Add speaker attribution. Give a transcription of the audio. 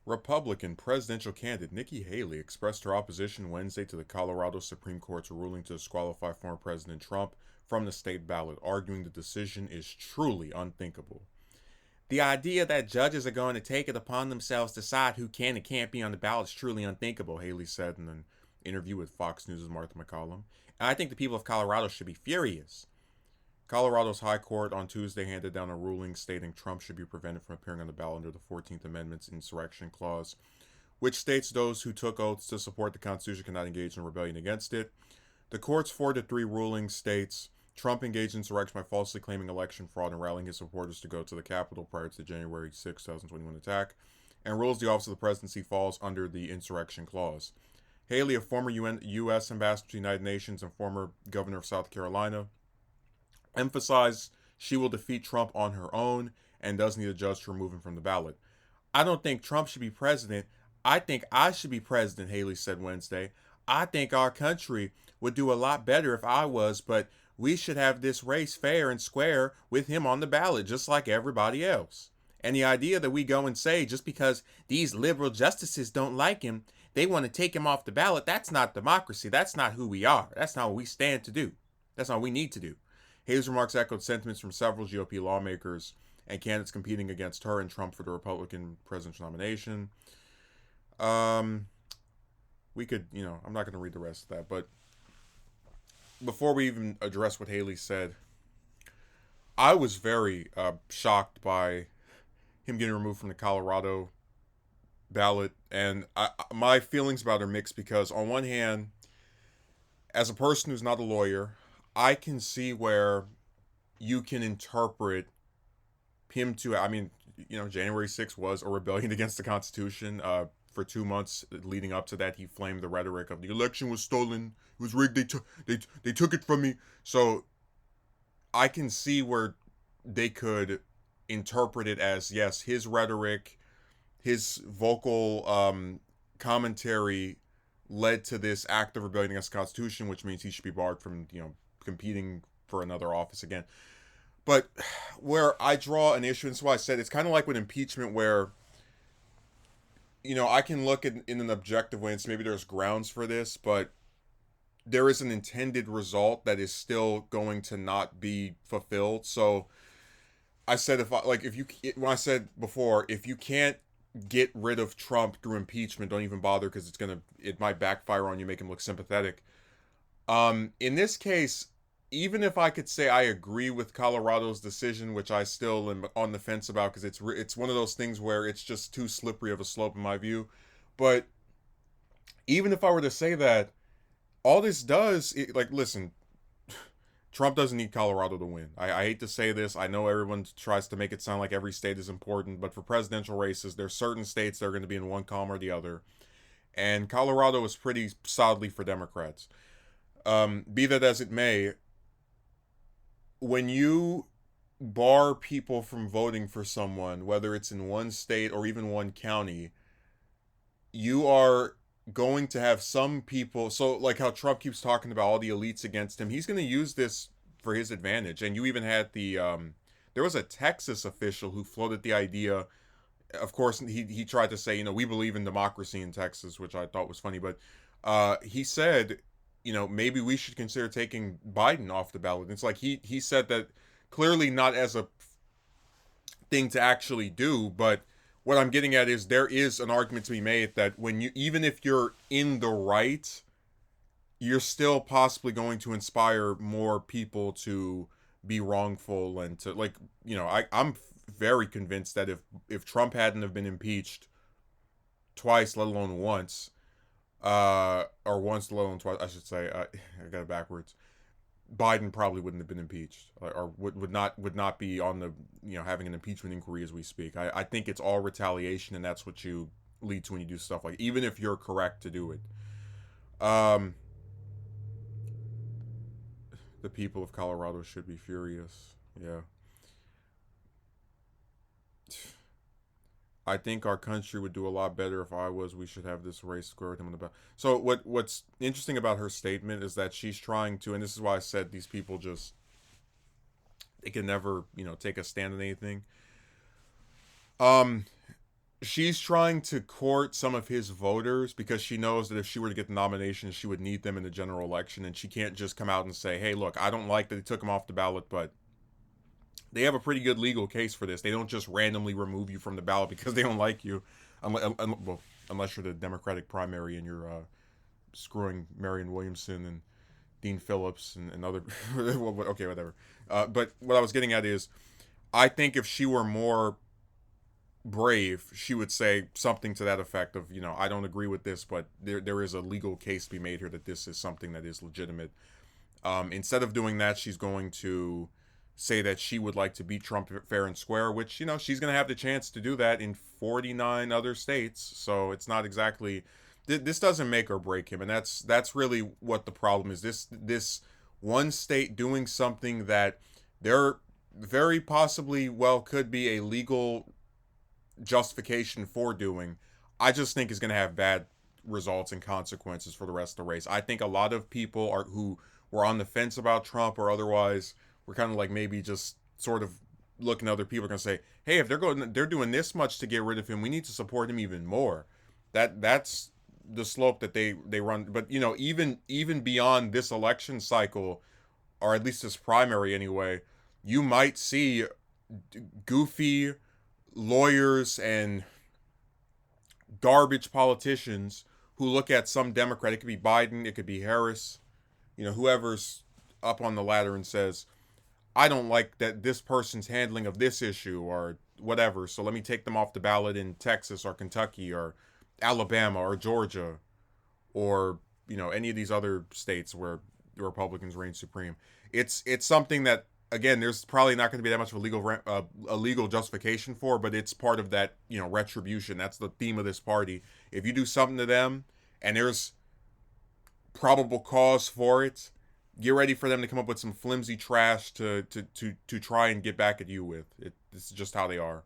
Speaker 1: Republican presidential candidate Nikki Haley expressed her opposition Wednesday to the Colorado Supreme Court's ruling to disqualify former President Trump from the state ballot, arguing the decision is truly unthinkable. The idea that judges are going to take it upon themselves to decide who can and can't be on the ballot is truly unthinkable, Haley said in an interview with Fox News' Martha McCallum. And I think the people of Colorado should be furious. Colorado's High Court on Tuesday handed down a ruling stating Trump should be prevented from appearing on the ballot under the 14th Amendment's insurrection clause, which states those who took oaths to support the Constitution cannot engage in rebellion against it. The court's 4-3 ruling states Trump engaged in insurrection by falsely claiming election fraud and rallying his supporters to go to the Capitol prior to the January 6, 2021 attack, and rules the office of the presidency falls under the insurrection clause. Haley, a former U.S. ambassador to the United Nations and former governor of South Carolina, emphasized she will defeat Trump on her own and doesn't need a judge to remove him from the ballot. I don't think Trump should be president. I think I should be president, Haley said Wednesday. I think our country would do a lot better if I was, but we should have this race fair and square with him on the ballot, just like everybody else. And the idea that we go and say just because these liberal justices don't like him, they want to take him off the ballot, that's not democracy. That's not who we are. That's not what we stand to do. That's not what we need to do. Haley's remarks echoed sentiments from several GOP lawmakers and candidates competing against her and Trump for the Republican presidential nomination. We could, I'm not going to read the rest of that, but before we even address what Haley said, I was very shocked by him getting removed from the Colorado ballot, and my feelings about her mixed because on one hand, as a person who's not a lawyer, I can see where you can interpret him to, January 6th was a rebellion against the Constitution. For 2 months leading up to that, he flamed the rhetoric of the election was stolen, it was rigged, they took it from me. So I can see where they could interpret it as, yes, his rhetoric, his vocal commentary led to this act of rebellion against the Constitution, which means he should be barred from, competing for another office again. But where I draw an issue, and that's why I said it's kind of like with impeachment, where I can look at in an objective way and say maybe there's grounds for this, but there is an intended result that is still going to not be fulfilled. So I said when I said before, if you can't get rid of Trump through impeachment, don't even bother because it might backfire on you, make him look sympathetic. In this case, even if I could say I agree with Colorado's decision, which I still am on the fence about because it's one of those things where it's just too slippery of a slope in my view. But even if I were to say that, all this does, listen, Trump doesn't need Colorado to win. I hate to say this. I know everyone tries to make it sound like every state is important, but for presidential races, there's certain states that are going to be in one column or the other. And Colorado is pretty solidly for Democrats. Be that as it may, when you bar people from voting for someone, whether it's in one state or even one county, you are going to have some people. So, like how Trump keeps talking about all the elites against him, he's going to use this for his advantage. And you even had there was a Texas official who floated the idea. Of course, he tried to say, we believe in democracy in Texas, which I thought was funny. But he said, maybe we should consider taking Biden off the ballot. It's like he said that clearly not as a thing to actually do, but what I'm getting at is there is an argument to be made that even if you're in the right, you're still possibly going to inspire more people to be wrongful and to I'm very convinced that if Trump hadn't have been impeached twice, let alone once, or once, let alone twice, I should say. I got it backwards. Biden probably wouldn't have been impeached, or would not be on the having an impeachment inquiry as we speak. I think it's all retaliation, and that's what you lead to when you do stuff like, even if you're correct to do it. The people of Colorado should be furious. Yeah. I think our country would do a lot better if I was. We should have this race square with him on the back. So what's interesting about her statement is that she's trying to, and this is why I said these people they can never take a stand on anything. she's trying to court some of his voters because she knows that if she were to get the nomination, she would need them in the general election, and she can't just come out and say, "Hey, look, I don't like that they took him off the ballot, but they have a pretty good legal case for this. They don't just randomly remove you from the ballot because they don't like you, well, unless you're the Democratic primary and you're screwing Marianne Williamson and Dean Phillips and other. Okay, whatever. But what I was getting at is, I think if she were more brave, she would say something to that effect of, I don't agree with this, but there is a legal case to be made here that this is something that is legitimate. Instead of doing that, she's going to say that she would like to beat Trump fair and square, which, she's going to have the chance to do that in 49 other states. So it's not exactly, this doesn't make or break him. And that's really what the problem is. This one state doing something that there very possibly well could be a legal justification for doing, I just think is going to have bad results and consequences for the rest of the race. I think a lot of people are who were on the fence about Trump or otherwise were kind of like maybe just sort of looking at other people are going to say, "Hey, if they're doing this much to get rid of him, we need to support him even more." That's the slope that they run. But even beyond this election cycle, or at least this primary anyway, you might see goofy lawyers and garbage politicians who look at some Democrat, it could be Biden, it could be Harris, whoever's up on the ladder and says, "I don't like that this person's handling of this issue or whatever, so let me take them off the ballot in Texas or Kentucky or Alabama or Georgia or any of these other states where the Republicans reign supreme." It's something that, again, there's probably not going to be that much of a legal justification for, but it's part of that retribution. That's the theme of this party. If you do something to them and there's probable cause for it, get ready for them to come up with some flimsy trash to try and get back at you with. It's just how they are.